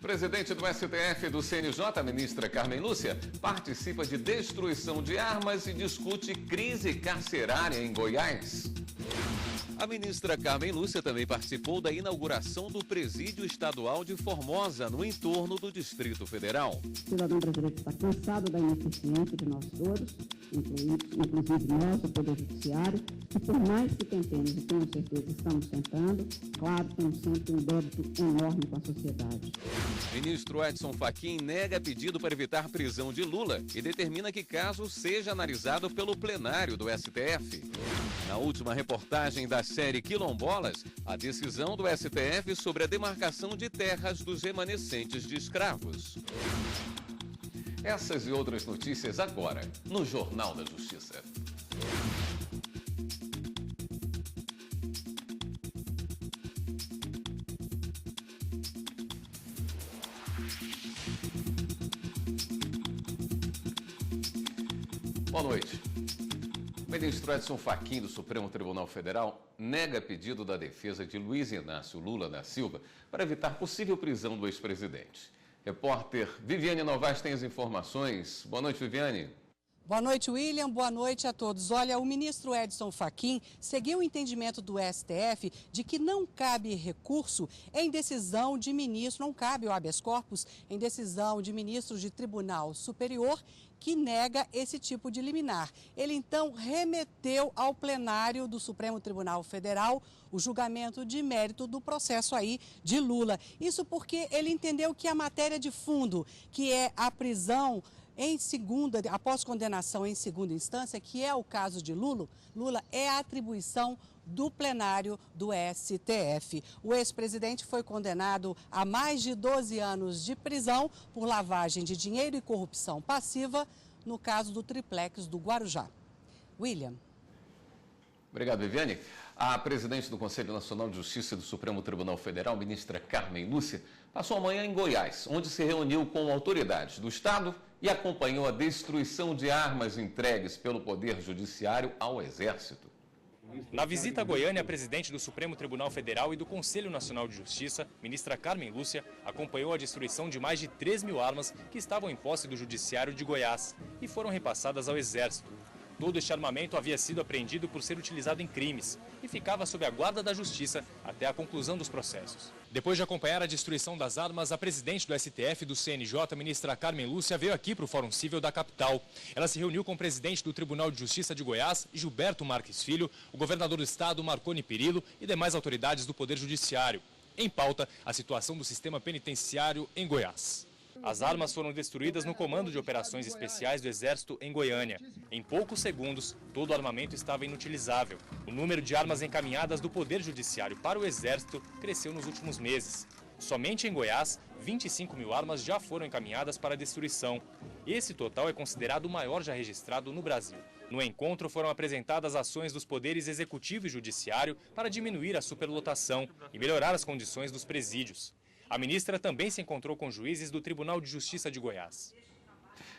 Presidente do STF e do CNJ, a ministra Carmen Lúcia, participa de destruição de armas e discute crise carcerária em Goiás. A ministra Carmen Lúcia também participou da inauguração do Presídio Estadual de Formosa, no entorno do Distrito Federal. O cidadão brasileiro está cansado da ineficiência de nós todos, inclusive nós, do Poder Judiciário, e por mais que tentemos, e tenho certeza estamos tentando, claro, temos sempre um débito enorme com a sociedade. Ministro Edson Fachin nega pedido para evitar prisão de Lula e determina que caso seja analisado pelo plenário do STF. Na última reportagem da série Quilombolas, a decisão do STF sobre a demarcação de terras dos remanescentes de escravos. Essas e outras notícias agora, no Jornal da Justiça. Boa noite. O ministro Edson Fachin, do Supremo Tribunal Federal, nega pedido da defesa de Luiz Inácio Lula da Silva para evitar possível prisão do ex-presidente. Repórter Viviane Novaes tem as informações. Boa noite, Viviane. Boa noite, William. Boa noite a todos. Olha, o ministro Edson Fachin seguiu o entendimento do STF de que não cabe recurso em decisão de ministro, não cabe o habeas corpus em decisão de ministros de Tribunal Superior que nega esse tipo de liminar. Ele, então, remeteu ao plenário do Supremo Tribunal Federal o julgamento de mérito do processo aí de Lula. Isso porque ele entendeu que a matéria de fundo, que é a prisão após condenação em segunda instância, que é o caso de Lula, é a atribuição do plenário do STF. O ex-presidente foi condenado a mais de 12 anos de prisão por lavagem de dinheiro e corrupção passiva no caso do triplex do Guarujá. William. Obrigado, Viviane. A presidente do Conselho Nacional de Justiça do Supremo Tribunal Federal, ministra Carmen Lúcia, passou amanhã em Goiás, onde se reuniu com autoridades do Estado e acompanhou a destruição de armas entregues pelo Poder Judiciário ao Exército. Na visita a Goiânia, a presidente do Supremo Tribunal Federal e do Conselho Nacional de Justiça, ministra Carmen Lúcia, acompanhou a destruição de mais de 3.000 armas que estavam em posse do Judiciário de Goiás e foram repassadas ao Exército. Todo este armamento havia sido apreendido por ser utilizado em crimes e ficava sob a guarda da Justiça até a conclusão dos processos. Depois de acompanhar a destruição das armas, a presidente do STF e do CNJ, ministra Carmen Lúcia, veio aqui para o Fórum Cível da capital. Ela se reuniu com o presidente do Tribunal de Justiça de Goiás, Gilberto Marques Filho, o governador do estado, Marconi Perillo, e demais autoridades do Poder Judiciário. Em pauta, a situação do sistema penitenciário em Goiás. As armas foram destruídas no Comando de Operações Especiais do Exército em Goiânia. Em poucos segundos, todo o armamento estava inutilizável. O número de armas encaminhadas do Poder Judiciário para o Exército cresceu nos últimos meses. Somente em Goiás, 25.000 armas já foram encaminhadas para destruição. Esse total é considerado o maior já registrado no Brasil. No encontro foram apresentadas ações dos poderes executivo e judiciário para diminuir a superlotação e melhorar as condições dos presídios. A ministra também se encontrou com juízes do Tribunal de Justiça de Goiás.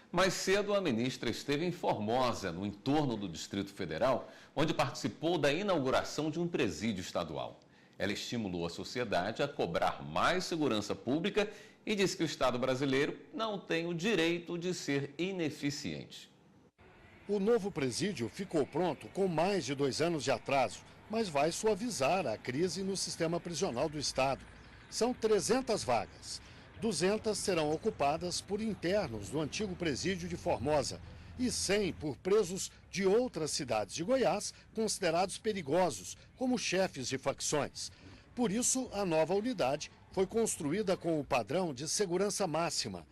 Mais cedo, a ministra esteve em Formosa, no entorno do Distrito Federal, onde participou da inauguração de um presídio estadual. Ela estimulou a sociedade a cobrar mais segurança pública e disse que o Estado brasileiro não tem o direito de ser ineficiente. O novo presídio ficou pronto com mais de 2 anos de atraso, mas vai suavizar a crise no sistema prisional do Estado. São 300 vagas. 200 serão ocupadas por internos do antigo presídio de Formosa e 100 por presos de outras cidades de Goiás considerados perigosos, como chefes de facções. Por isso, a nova unidade foi construída com o padrão de segurança máxima.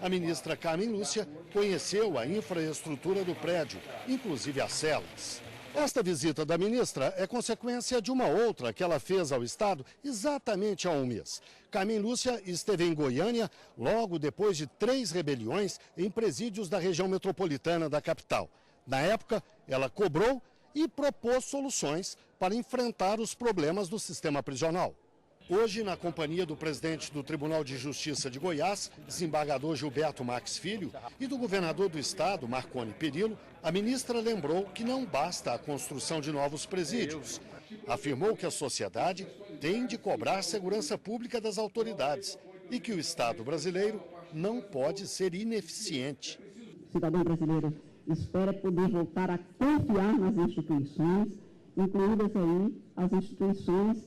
A ministra Carmen Lúcia conheceu a infraestrutura do prédio, inclusive as celas. Esta visita da ministra é consequência de uma outra que ela fez ao Estado exatamente há um mês. Carmen Lúcia esteve em Goiânia logo depois de 3 rebeliões em presídios da região metropolitana da capital. Na época, ela cobrou e propôs soluções para enfrentar os problemas do sistema prisional. Hoje, na companhia do presidente do Tribunal de Justiça de Goiás, desembargador Gilberto Marques Filho, e do governador do estado, Marconi Perillo, a ministra lembrou que não basta a construção de novos presídios. Afirmou que a sociedade tem de cobrar segurança pública das autoridades e que o Estado brasileiro não pode ser ineficiente. O cidadão brasileiro espera poder voltar a confiar nas instituições, incluídas aí as instituições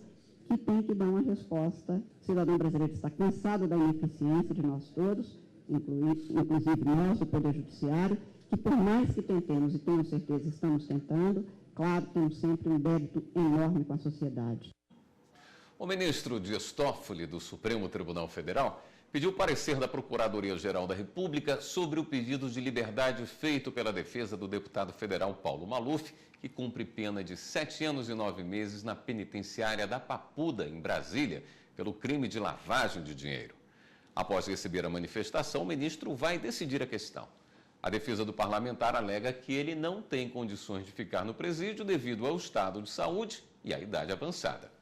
que têm que dar uma resposta. O cidadão brasileiro está cansado da ineficiência de nós todos, inclusive nós, do Poder Judiciário, que por mais que tentemos, e tenho certeza estamos tentando, claro, temos sempre um débito enorme com a sociedade. O ministro Dias Toffoli, do Supremo Tribunal Federal, pediu parecer da Procuradoria-Geral da República sobre o pedido de liberdade feito pela defesa do deputado federal Paulo Maluf, que cumpre pena de 7 anos e 9 meses na penitenciária da Papuda, em Brasília, pelo crime de lavagem de dinheiro. Após receber a manifestação, o ministro vai decidir a questão. A defesa do parlamentar alega que ele não tem condições de ficar no presídio devido ao estado de saúde e à idade avançada.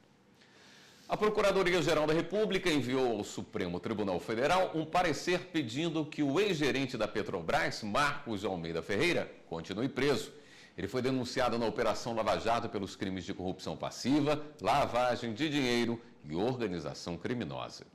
A Procuradoria-Geral da República enviou ao Supremo Tribunal Federal um parecer pedindo que o ex-gerente da Petrobras, Marcos de Almeida Ferreira, continue preso. Ele foi denunciado na Operação Lava Jato pelos crimes de corrupção passiva, lavagem de dinheiro e organização criminosa.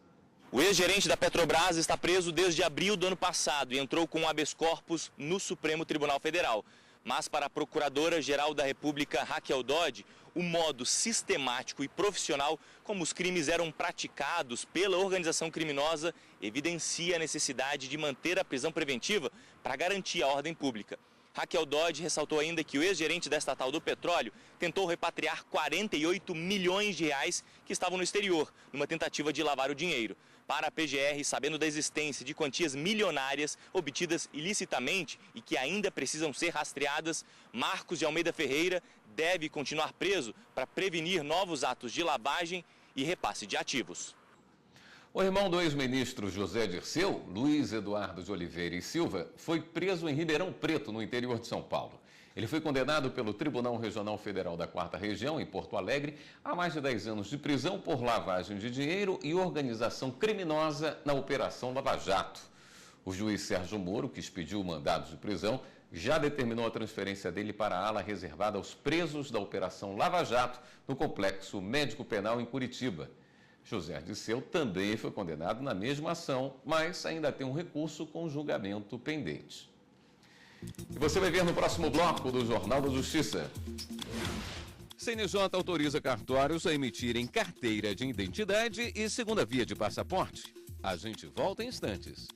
O ex-gerente da Petrobras está preso desde abril do ano passado e entrou com um habeas corpus no Supremo Tribunal Federal. Mas para a Procuradora-Geral da República, Raquel Dodge, o modo sistemático e profissional como os crimes eram praticados pela organização criminosa evidencia a necessidade de manter a prisão preventiva para garantir a ordem pública. Raquel Dodge ressaltou ainda que o ex-gerente da estatal do petróleo tentou repatriar 48 milhões de reais que estavam no exterior, numa tentativa de lavar o dinheiro. Para a PGR, sabendo da existência de quantias milionárias obtidas ilicitamente e que ainda precisam ser rastreadas, Marcos de Almeida Ferreira deve continuar preso para prevenir novos atos de lavagem e repasse de ativos. O irmão do ex-ministro José Dirceu, Luiz Eduardo de Oliveira e Silva, foi preso em Ribeirão Preto, no interior de São Paulo. Ele foi condenado pelo Tribunal Regional Federal da 4ª Região, em Porto Alegre, a mais de 10 anos de prisão por lavagem de dinheiro e organização criminosa na Operação Lava Jato. O juiz Sérgio Moro, que expediu o mandado de prisão, já determinou a transferência dele para a ala reservada aos presos da Operação Lava Jato, no Complexo Médico Penal em Curitiba. José Dirceu também foi condenado na mesma ação, mas ainda tem um recurso com julgamento pendente. E você vai ver no próximo bloco do Jornal da Justiça. CNJ autoriza cartórios a emitirem carteira de identidade e segunda via de passaporte. A gente volta em instantes.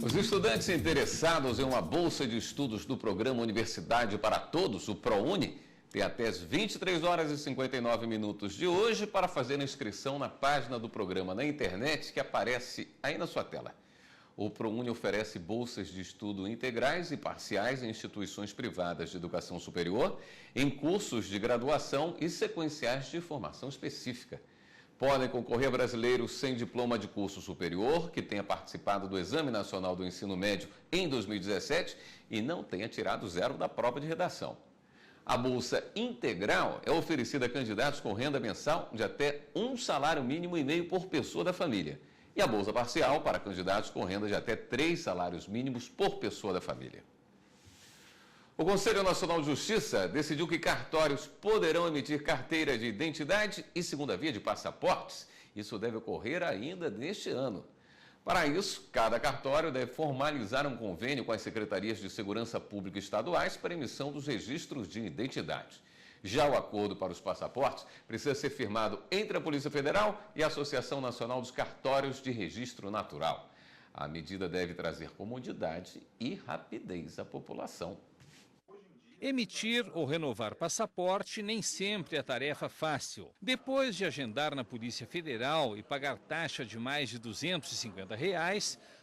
Os estudantes interessados em uma bolsa de estudos do programa Universidade para Todos, o ProUni, tem até as 23 horas e 59 minutos de hoje para fazer a inscrição na página do programa na internet que aparece aí na sua tela. O ProUni oferece bolsas de estudo integrais e parciais em instituições privadas de educação superior, em cursos de graduação e sequenciais de formação específica. Podem concorrer brasileiros sem diploma de curso superior, que tenha participado do Exame Nacional do Ensino Médio em 2017 e não tenha tirado 0 da prova de redação. A bolsa integral é oferecida a candidatos com renda mensal de até 1,5 salário mínimo por pessoa da família. E a bolsa parcial para candidatos com renda de até 3 salários mínimos por pessoa da família. O Conselho Nacional de Justiça decidiu que cartórios poderão emitir carteira de identidade e segunda via de passaportes. Isso deve ocorrer ainda neste ano. Para isso, cada cartório deve formalizar um convênio com as secretarias de segurança pública estaduais para emissão dos registros de identidade. Já o acordo para os passaportes precisa ser firmado entre a Polícia Federal e a Associação Nacional dos Cartórios de Registro Natural. A medida deve trazer comodidade e rapidez à população. Emitir ou renovar passaporte nem sempre é tarefa fácil. Depois de agendar na Polícia Federal e pagar taxa de mais de R$ 250,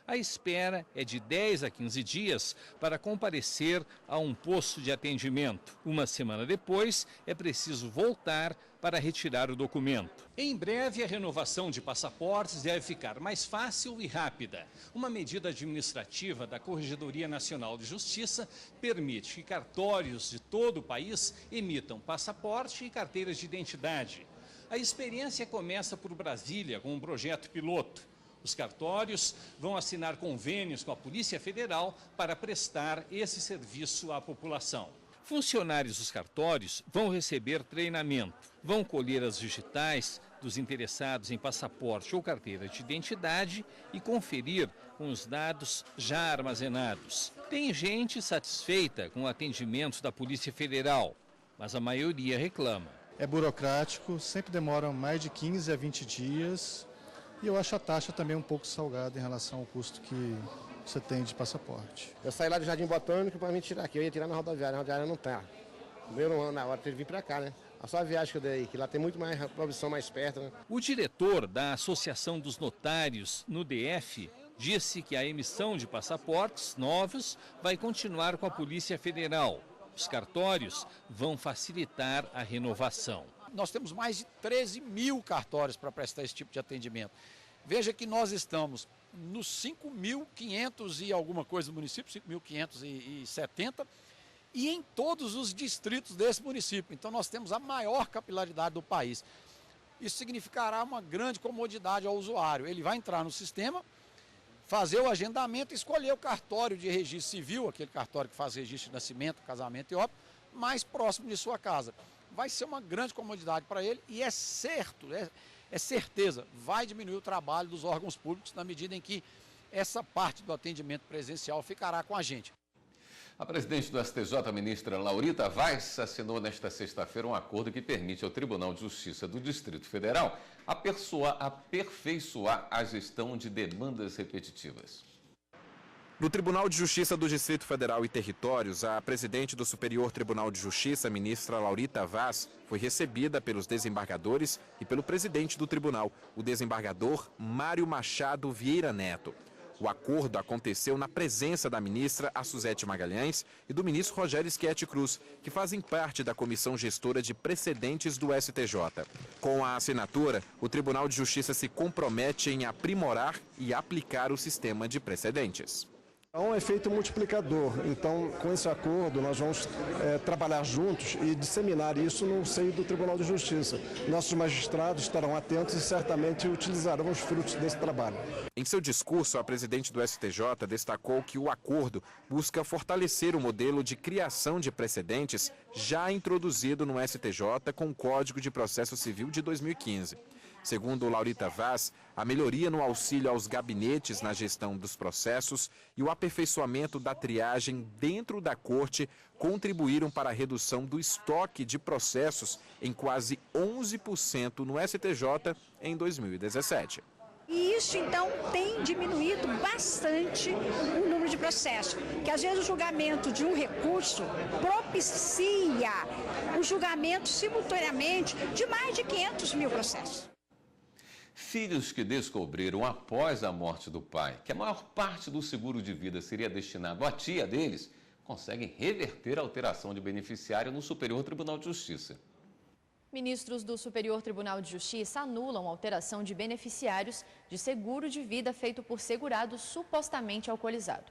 a espera é de 10 a 15 dias para comparecer a um posto de atendimento. Uma semana depois, é preciso voltar para retirar o documento. Em breve, a renovação de passaportes deve ficar mais fácil e rápida. Uma medida administrativa da Corregedoria Nacional de Justiça permite que cartórios de todo o país emitam passaporte e carteiras de identidade. A experiência começa por Brasília, com um projeto piloto. Os cartórios vão assinar convênios com a Polícia Federal para prestar esse serviço à população. Funcionários dos cartórios vão receber treinamento, vão colher as digitais dos interessados em passaporte ou carteira de identidade e conferir com os dados já armazenados. Tem gente satisfeita com o atendimento da Polícia Federal, mas a maioria reclama. É burocrático, sempre demora mais de 15 a 20 dias e eu acho a taxa também um pouco salgada em relação ao custo que você tem de passaporte. Eu saí lá do Jardim Botânico para me tirar aqui, eu ia tirar na rodoviária, a rodoviária não tá. O meu não anda na hora, teve que vir para cá, né? A só a viagem que eu dei, que lá tem muito mais provisão mais perto, né? O diretor da Associação dos Notários no DF disse que a emissão de passaportes novos vai continuar com a Polícia Federal. Os cartórios vão facilitar a renovação. Nós temos mais de 13 mil cartórios para prestar esse tipo de atendimento. Veja que nós estamos nos 5.500 e alguma coisa do município, 5.570, e em todos os distritos desse município. Então nós temos a maior capilaridade do país. Isso significará uma grande comodidade ao usuário. Ele vai entrar no sistema, fazer o agendamento e escolher o cartório de registro civil, aquele cartório que faz registro de nascimento, casamento e óbito, mais próximo de sua casa. Vai ser uma grande comodidade para ele e é certo, é certeza, vai diminuir o trabalho dos órgãos públicos na medida em que essa parte do atendimento presencial ficará com a gente. A presidente do STJ, a ministra Laurita Vaz, assinou nesta sexta-feira um acordo que permite ao Tribunal de Justiça do Distrito Federal aperfeiçoar a gestão de demandas repetitivas. No Tribunal de Justiça do Distrito Federal e Territórios, a presidente do Superior Tribunal de Justiça, a ministra Laurita Vaz, foi recebida pelos desembargadores e pelo presidente do tribunal, o desembargador Mário Machado Vieira Neto. O acordo aconteceu na presença da ministra Suzete Magalhães e do ministro Rogério Schetti Cruz, que fazem parte da Comissão Gestora de Precedentes do STJ. Com a assinatura, o Tribunal de Justiça se compromete em aprimorar e aplicar o sistema de precedentes. Há um efeito multiplicador, então com esse acordo nós vamos trabalhar juntos e disseminar isso no seio do Tribunal de Justiça. Nossos magistrados estarão atentos e certamente utilizarão os frutos desse trabalho. Em seu discurso, a presidente do STJ destacou que o acordo busca fortalecer o modelo de criação de precedentes já introduzido no STJ com o Código de Processo Civil de 2015. Segundo Laurita Vaz, a melhoria no auxílio aos gabinetes na gestão dos processos e o aperfeiçoamento da triagem dentro da corte contribuíram para a redução do estoque de processos em quase 11% no STJ em 2017. E isso, então, tem diminuído bastante o número de processos, que às vezes o julgamento de um recurso propicia o julgamento simultaneamente de mais de 500 mil processos. Filhos que descobriram após a morte do pai que a maior parte do seguro de vida seria destinado à tia deles, conseguem reverter a alteração de beneficiário no Superior Tribunal de Justiça. Ministros do Superior Tribunal de Justiça anulam a alteração de beneficiários de seguro de vida feito por segurado supostamente alcoolizado.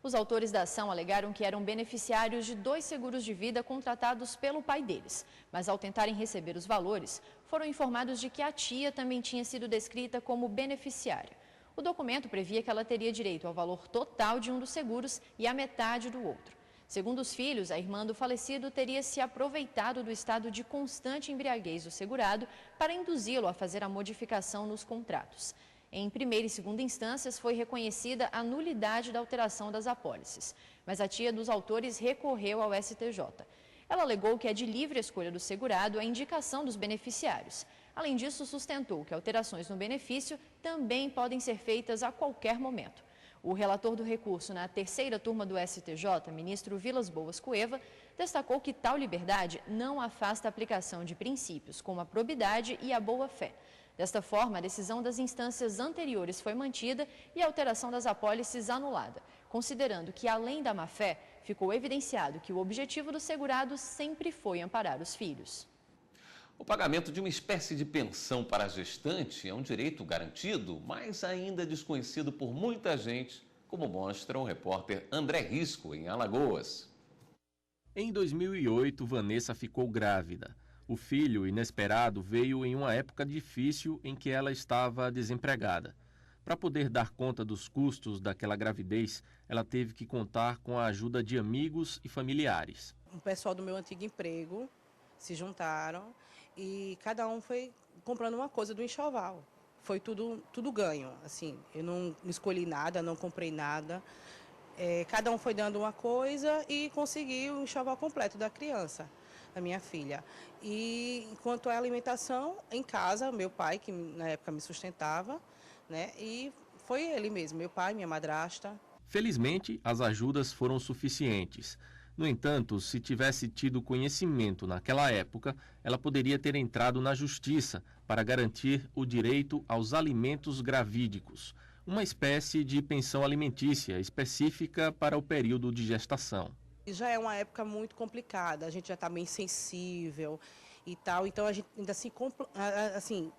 Os autores da ação alegaram que eram beneficiários de 2 seguros de vida contratados pelo pai deles, mas ao tentarem receber os valores, foram informados de que a tia também tinha sido descrita como beneficiária. O documento previa que ela teria direito ao valor total de um dos seguros e à metade do outro. Segundo os filhos, a irmã do falecido teria se aproveitado do estado de constante embriaguez do segurado para induzi-lo a fazer a modificação nos contratos. Em primeira e segunda instâncias, foi reconhecida a nulidade da alteração das apólices, mas a tia dos autores recorreu ao STJ. Ela alegou que é de livre escolha do segurado a indicação dos beneficiários. Além disso, sustentou que alterações no benefício também podem ser feitas a qualquer momento. O relator do recurso na terceira turma do STJ, ministro Vilas Boas Cueva, destacou que tal liberdade não afasta a aplicação de princípios como a probidade e a boa-fé. Desta forma, a decisão das instâncias anteriores foi mantida e a alteração das apólices anulada, considerando que, além da má-fé, ficou evidenciado que o objetivo do segurado sempre foi amparar os filhos. O pagamento de uma espécie de pensão para a gestante é um direito garantido, mas ainda desconhecido por muita gente, como mostra o repórter André Risco, em Alagoas. Em 2008, Vanessa ficou grávida. O filho inesperado veio em uma época difícil em que ela estava desempregada. Para poder dar conta dos custos daquela gravidez, ela teve que contar com a ajuda de amigos e familiares. o pessoal do meu antigo emprego se juntaram e cada um foi comprando uma coisa do enxoval. Foi tudo ganho, assim, eu não escolhi nada, não comprei nada. Cada um foi dando uma coisa e conseguiu o enxoval completo da criança, da minha filha. E quanto à alimentação, em casa, meu pai, que na época me sustentava, né, e foi ele mesmo, meu pai, minha madrasta. Felizmente, as ajudas foram suficientes. No entanto, se tivesse tido conhecimento naquela época, ela poderia ter entrado na justiça para garantir o direito aos alimentos gravídicos, uma espécie de pensão alimentícia específica para o período de gestação. Já é uma época muito complicada, a gente já está bem sensível e tal, então a gente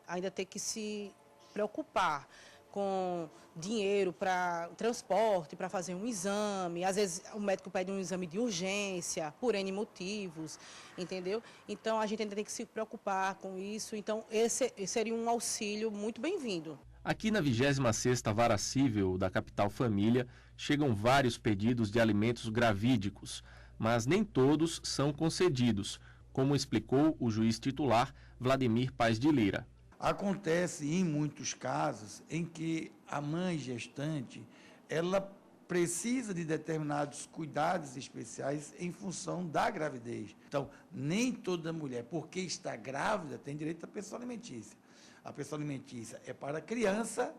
ainda tem que se preocupar com dinheiro para transporte, para fazer um exame. Às vezes o médico pede um exame de urgência, por N motivos, entendeu? Então a gente ainda tem que se preocupar com isso. Então esse seria um auxílio muito bem-vindo. Aqui na 26ª Vara Cível da Capital Família, chegam vários pedidos de alimentos gravídicos, mas nem todos são concedidos, como explicou o juiz titular Vladimir Paz de Lira. Acontece em muitos casos em que a mãe gestante, ela precisa de determinados cuidados especiais em função da gravidez. Então, nem toda mulher, porque está grávida, tem direito à pensão alimentícia. A pensão alimentícia é para a criança,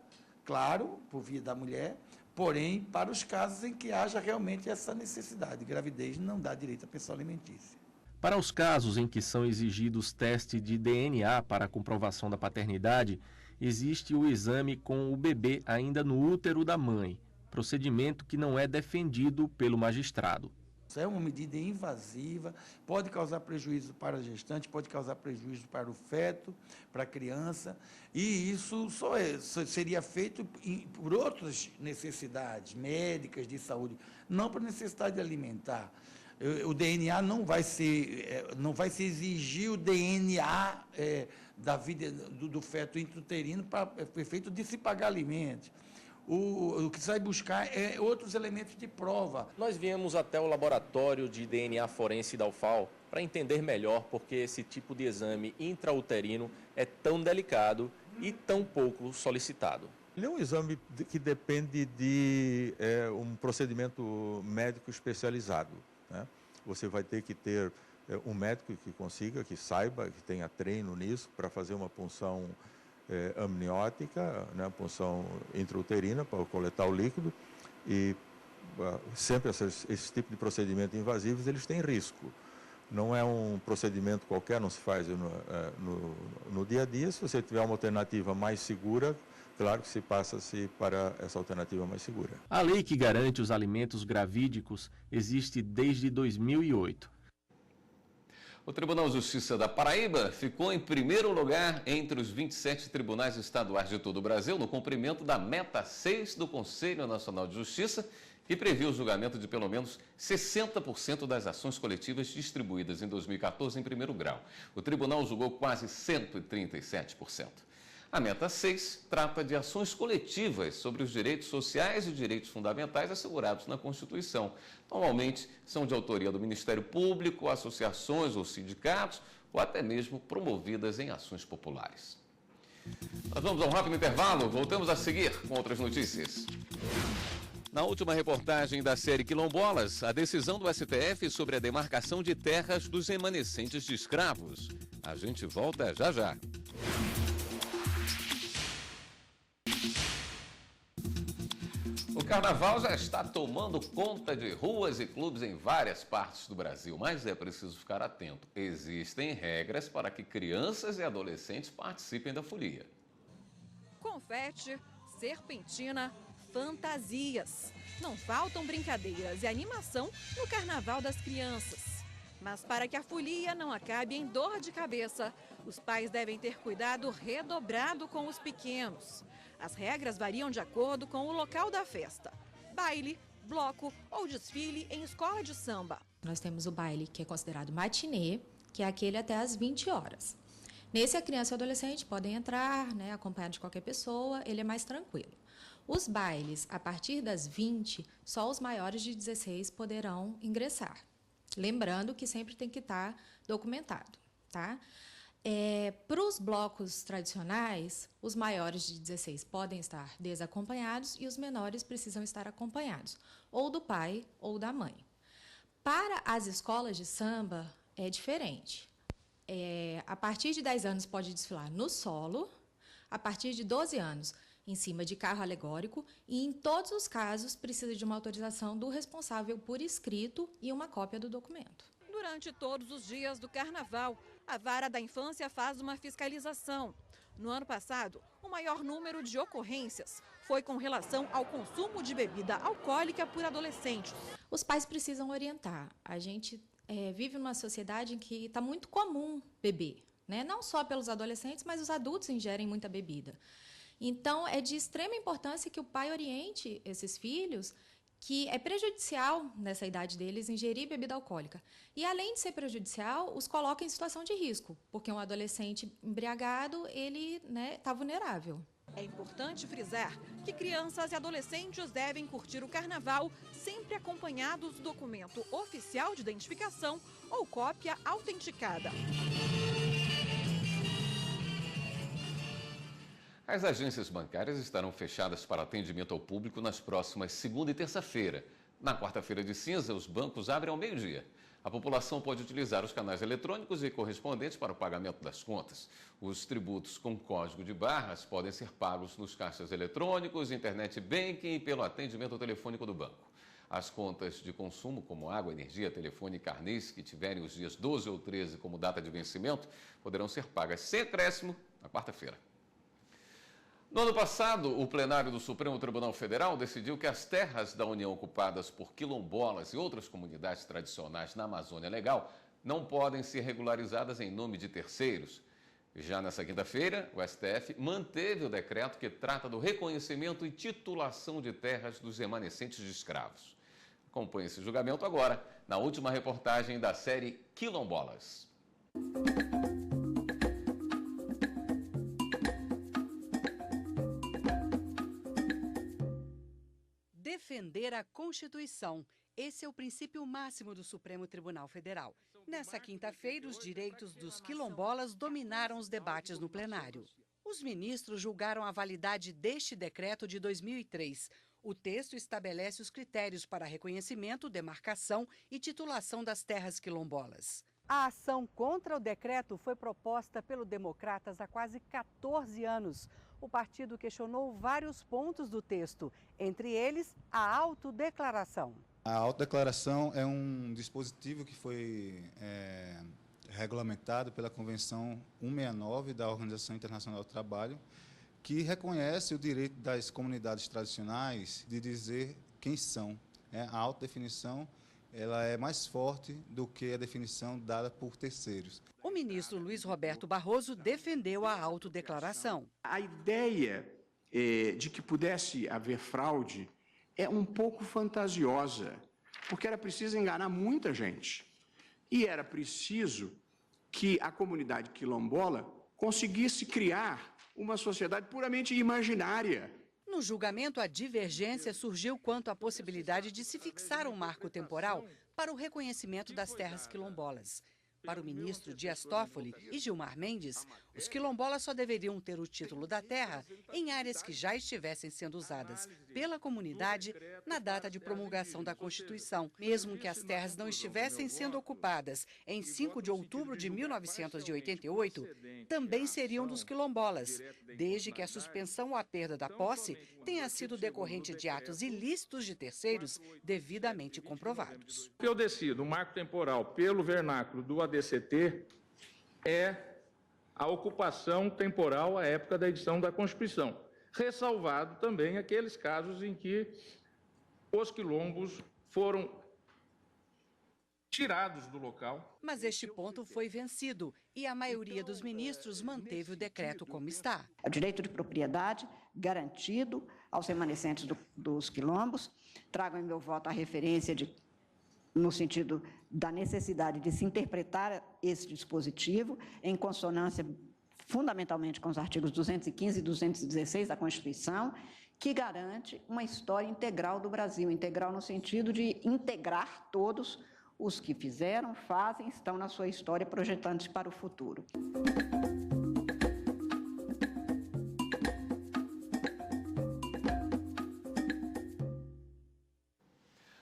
claro, por via da mulher, porém, para os casos em que haja realmente essa necessidade. Gravidez não dá direito à pensão alimentícia. Para os casos em que são exigidos testes de DNA para a comprovação da paternidade, existe o exame com o bebê ainda no útero da mãe, procedimento que não é defendido pelo magistrado. É uma medida invasiva, pode causar prejuízo para a gestante, pode causar prejuízo para o feto, para a criança, e isso só seria feito por outras necessidades médicas, de saúde, não por necessidade alimentar. O DNA não vai se exigir o DNA da vida do feto intrauterino para efeito de se pagar alimentos. O que se vai buscar é outros elementos de prova. Nós viemos até o laboratório de DNA forense da UFAL para entender melhor porque esse tipo de exame intrauterino é tão delicado e tão pouco solicitado. Ele é um exame que depende de um procedimento médico especializado, né? Você vai ter que ter um médico que consiga, que saiba, que tenha treino nisso para fazer uma punção amniótica, né, punção intrauterina para coletar o líquido, e sempre esse tipo de procedimento invasivos eles têm risco. Não é um procedimento qualquer, não se faz no dia a dia. Se você tiver uma alternativa mais segura, claro que se passa-se para essa alternativa mais segura. A lei que garante os alimentos gravídicos existe desde 2008. O Tribunal de Justiça da Paraíba ficou em primeiro lugar entre os 27 tribunais estaduais de todo o Brasil no cumprimento da meta 6 do Conselho Nacional de Justiça, que previu o julgamento de pelo menos 60% das ações coletivas distribuídas em 2014 em primeiro grau. O tribunal julgou quase 137%. A meta 6 trata de ações coletivas sobre os direitos sociais e direitos fundamentais assegurados na Constituição. Normalmente são de autoria do Ministério Público, associações ou sindicatos, ou até mesmo promovidas em ações populares. Nós vamos a um rápido intervalo, voltamos a seguir com outras notícias. Na última reportagem da série Quilombolas, a decisão do STF sobre a demarcação de terras dos remanescentes de escravos. A gente volta já já. O carnaval já está tomando conta de ruas e clubes em várias partes do Brasil, mas é preciso ficar atento. Existem regras para que crianças e adolescentes participem da folia. Confete, serpentina, fantasias. Não faltam brincadeiras e animação no Carnaval das Crianças. Mas para que a folia não acabe em dor de cabeça, os pais devem ter cuidado redobrado com os pequenos. As regras variam de acordo com o local da festa. Baile, bloco ou desfile em escola de samba. Nós temos o baile, que é considerado matinê, que é aquele até às 20 horas. Nesse, a criança e o adolescente podem entrar, né, acompanhado de qualquer pessoa, ele é mais tranquilo. Os bailes, a partir das 20, só os maiores de 16 poderão ingressar. Lembrando que sempre tem que estar documentado, tá? Para os blocos tradicionais, os maiores de 16 podem estar desacompanhados e os menores precisam estar acompanhados, ou do pai ou da mãe. Para as escolas de samba, é diferente. A partir de 10 anos pode desfilar no solo, a partir de 12 anos em cima de carro alegórico e, em todos os casos, precisa de uma autorização do responsável por escrito e uma cópia do documento. Durante todos os dias do Carnaval, a Vara da Infância faz uma fiscalização. No ano passado, o maior número de ocorrências foi com relação ao consumo de bebida alcoólica por adolescentes. Os pais precisam orientar. A gente vive numa sociedade em que está muito comum beber, né? Não só pelos adolescentes, mas os adultos ingerem muita bebida. Então, é de extrema importância que o pai oriente esses filhos que é prejudicial, nessa idade deles, ingerir bebida alcoólica. E, além de ser prejudicial, os coloca em situação de risco, porque um adolescente embriagado, ele está vulnerável. É importante frisar que crianças e adolescentes devem curtir o Carnaval sempre acompanhados do documento oficial de identificação ou cópia autenticada. As agências bancárias estarão fechadas para atendimento ao público nas próximas segunda e terça-feira. Na quarta-feira de cinza, os bancos abrem ao meio-dia. A população pode utilizar os canais eletrônicos e correspondentes para o pagamento das contas. Os tributos com código de barras podem ser pagos nos caixas eletrônicos, internet banking e pelo atendimento telefônico do banco. As contas de consumo, como água, energia, telefone e carnês, que tiverem os dias 12 ou 13 como data de vencimento, poderão ser pagas sem acréscimo na quarta-feira. No ano passado, o plenário do Supremo Tribunal Federal decidiu que as terras da União ocupadas por quilombolas e outras comunidades tradicionais na Amazônia Legal não podem ser regularizadas em nome de terceiros. Já nessa quinta-feira, o STF manteve o decreto que trata do reconhecimento e titulação de terras dos remanescentes de escravos. Acompanhe esse julgamento agora, na última reportagem da série Quilombolas. Defender a Constituição. Esse é o princípio máximo do Supremo Tribunal Federal. Nessa quinta-feira, os direitos dos quilombolas dominaram os debates no plenário. Os ministros julgaram a validade deste decreto de 2003. O texto estabelece os critérios para reconhecimento, demarcação e titulação das terras quilombolas. A ação contra o decreto foi proposta pelo Democratas há quase 14 anos. O partido questionou vários pontos do texto, entre eles a autodeclaração. A autodeclaração é um dispositivo que foi regulamentado pela Convenção 169 da Organização Internacional do Trabalho, que reconhece o direito das comunidades tradicionais de dizer quem são. A autodefinição ela é mais forte do que a definição dada por terceiros. O ministro Luiz Roberto Barroso defendeu a autodeclaração. A ideia de que pudesse haver fraude é um pouco fantasiosa, porque era preciso enganar muita gente. E era preciso que a comunidade quilombola conseguisse criar uma sociedade puramente imaginária. No julgamento, a divergência surgiu quanto à possibilidade de se fixar um marco temporal para o reconhecimento das terras quilombolas. Para o ministro Dias Toffoli e Gilmar Mendes, os quilombolas só deveriam ter o título da terra em áreas que já estivessem sendo usadas pela comunidade na data de promulgação da Constituição, mesmo que as terras não estivessem sendo ocupadas em 5 de outubro de 1988, também seriam dos quilombolas, desde que a suspensão ou a perda da posse tenha sido decorrente de atos ilícitos de terceiros devidamente comprovados. Eu decido o marco temporal pelo vernáculo do ADCT é a ocupação temporal à época da edição da Constituição, ressalvado também aqueles casos em que os quilombos foram tirados do local. Mas este ponto foi vencido e a maioria dos ministros manteve o decreto como está. O direito de propriedade garantido aos remanescentes dos quilombos. Trago em meu voto a referência no sentido da necessidade de se interpretar esse dispositivo em consonância fundamentalmente com os artigos 215 e 216 da Constituição, que garante uma história integral do Brasil, integral no sentido de integrar todos Os que fizeram, fazem, estão na sua história projetando-se para o futuro.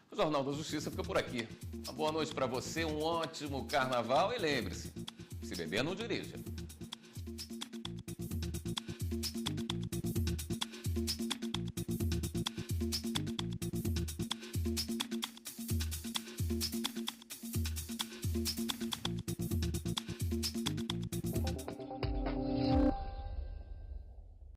O Jornal da Justiça fica por aqui. Uma boa noite para você, um ótimo carnaval e lembre-se, se beber não dirija.